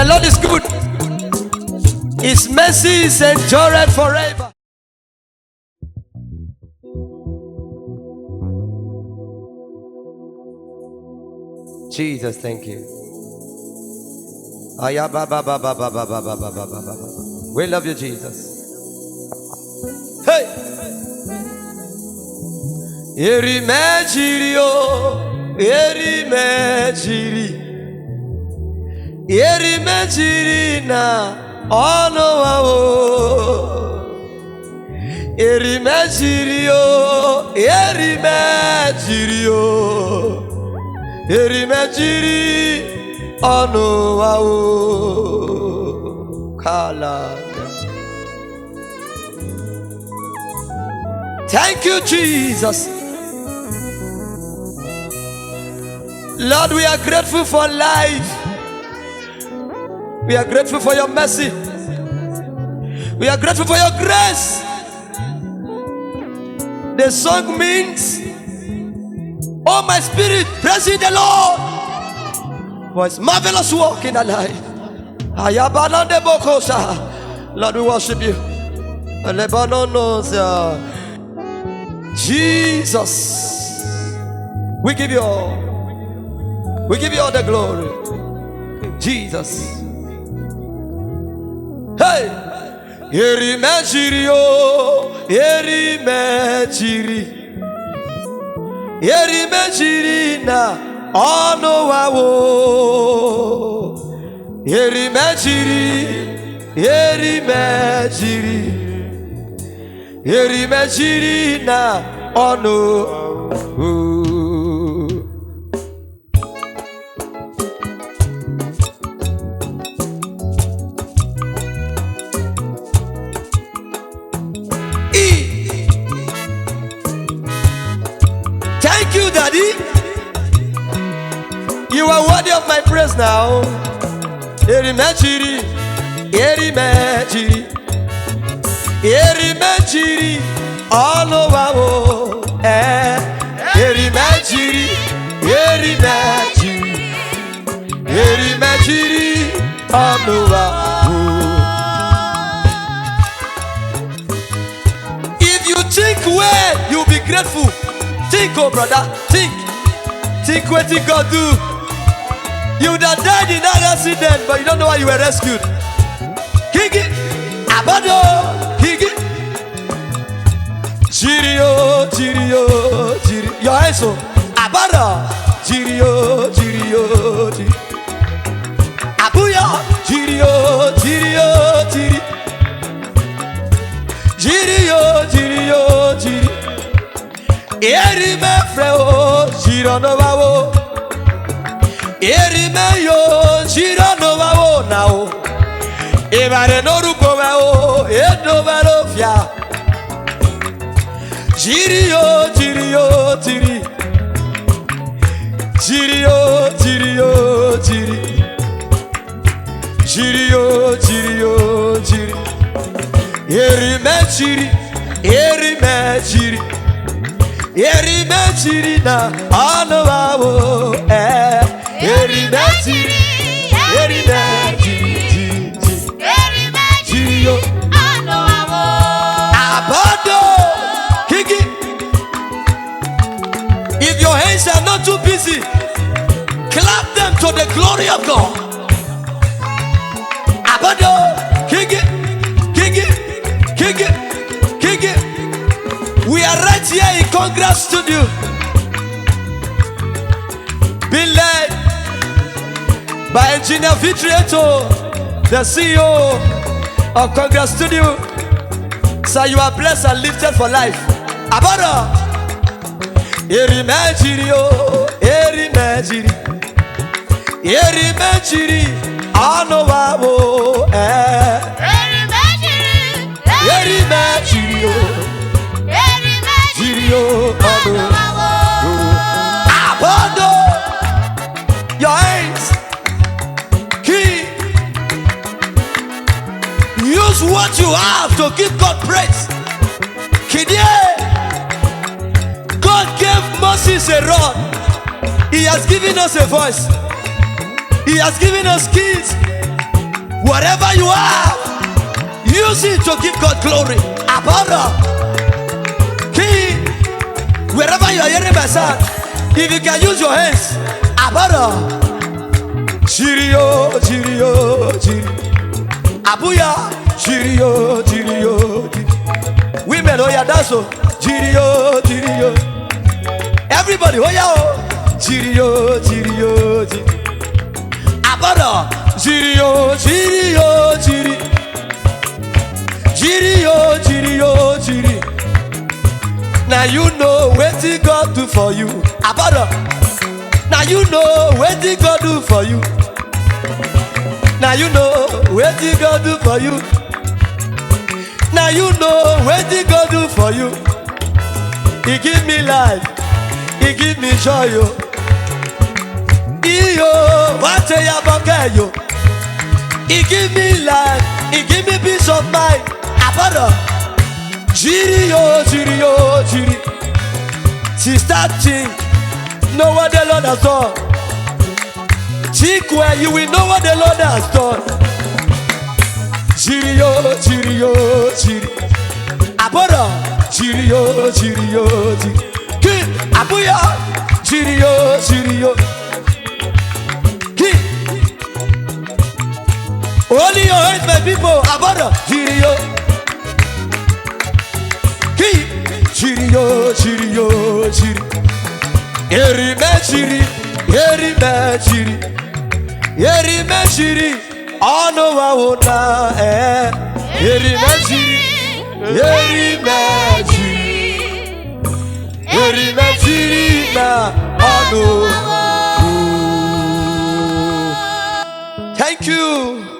Lord is good. His mercy is endured forever. Jesus, thank you. We love you, Jesus. Hey! Erimejiri o, erimejiri. Erimejiri na ono wa o. Erimejiri o, erimejiri o. Erimejiri ono wa o. Kala. Thank you, Jesus. Lord, we are grateful for life. We are grateful for your mercy. We are grateful for your grace. The song means, oh my spirit, praising the Lord for his marvelous work in our life. Lord, we worship you. Jesus, we give you all. We give you all the glory. Jesus. Hey! Erimejiri o, erimejiri. Erimejiri na ono wa wo. Erimejiri, erimejiri. Erimejiri na ono wo. Thank you, Daddy. You are worthy of my praise now. Erimejiri, erimejiri, erimejiri, all over. Erimejiri, erimejiri, erimejiri, all over. If you think well, you'll be grateful. Think, oh brother, think what God do. You would have died in that accident, but you don't know why you were rescued. Kiki, abado, kiki, jirio, jirio, jiri. Your eyes, oh, abado, jirio, jirio, jiri. Abuya, jirio, jirio, jiri. Jirio, jirio, jiri. Erime freo, jirono wawo. Erime yo, jirono wawo now. Ebare no ruko wawo, edo varofia. Jirio, jirio, jiri. Jirio, jirio, jiri. Jirio, jirio, jiri. Erime jiri, erime jiri. Erimejiri na ono wawo. Erimejiri, erimejiri, erimejiri ono wawo. Abado, kiki. If your hands are not too busy, clap them to the glory of God. Abado, kiki, kiki, kiki, kiki. We are right here in Congress Studio, being led by Engineer Vitrieto, the CEO of Congress Studio. So you are blessed and lifted for life. Abada, erimejiri o, erimejiri, erimejiri, ano wawo. Erimejiri, erimejiri o. Abando, your hands, key. Use what you have to give God praise. Kidie, God gave Moses a rod. He has given us a voice. He has given us keys. Whatever you are, use it to give God glory. Abara. King, wherever you are hearing my sound, if you can use your hands, Abara. Chirio, Chirio, Chirio. Abuya, Chirio, Chirio, Chirio. Women, oh yeah, that's so. Chirio, Chirio. Everybody, oh yeah, oh. Chirio, Chirio, Chirio. Abara. Chirio, Chirio, Chirio. Chirio, Chirio, Chirio. Now you know what God do for you. Abara. Now you know what God do for you. Now you know what God do for you. Now you know what God do for you. He give me life. He give me joy. Yo, what ya yo? He give me life. He give me peace of mind. Abara. Jiri yo, jiri yo, jiri. Sister Chink, know what the Lord has done. Chink, where you will know what the Lord has done. Jiri yo, jiri yo, jiri. Abara. Jiri yo, jiri yo, jiri. King, abuya. Jiri yo, jiri yo. King. Only your hands, my people. Abara. Jiri yo. King. Jiri yo, jiri yo, jiri. Eri me jiri. Eri me jiri. Eri me jiri. Ono wa wona Eri me jiri. Eri me jiri. Eri me jiri na ono. Thank you.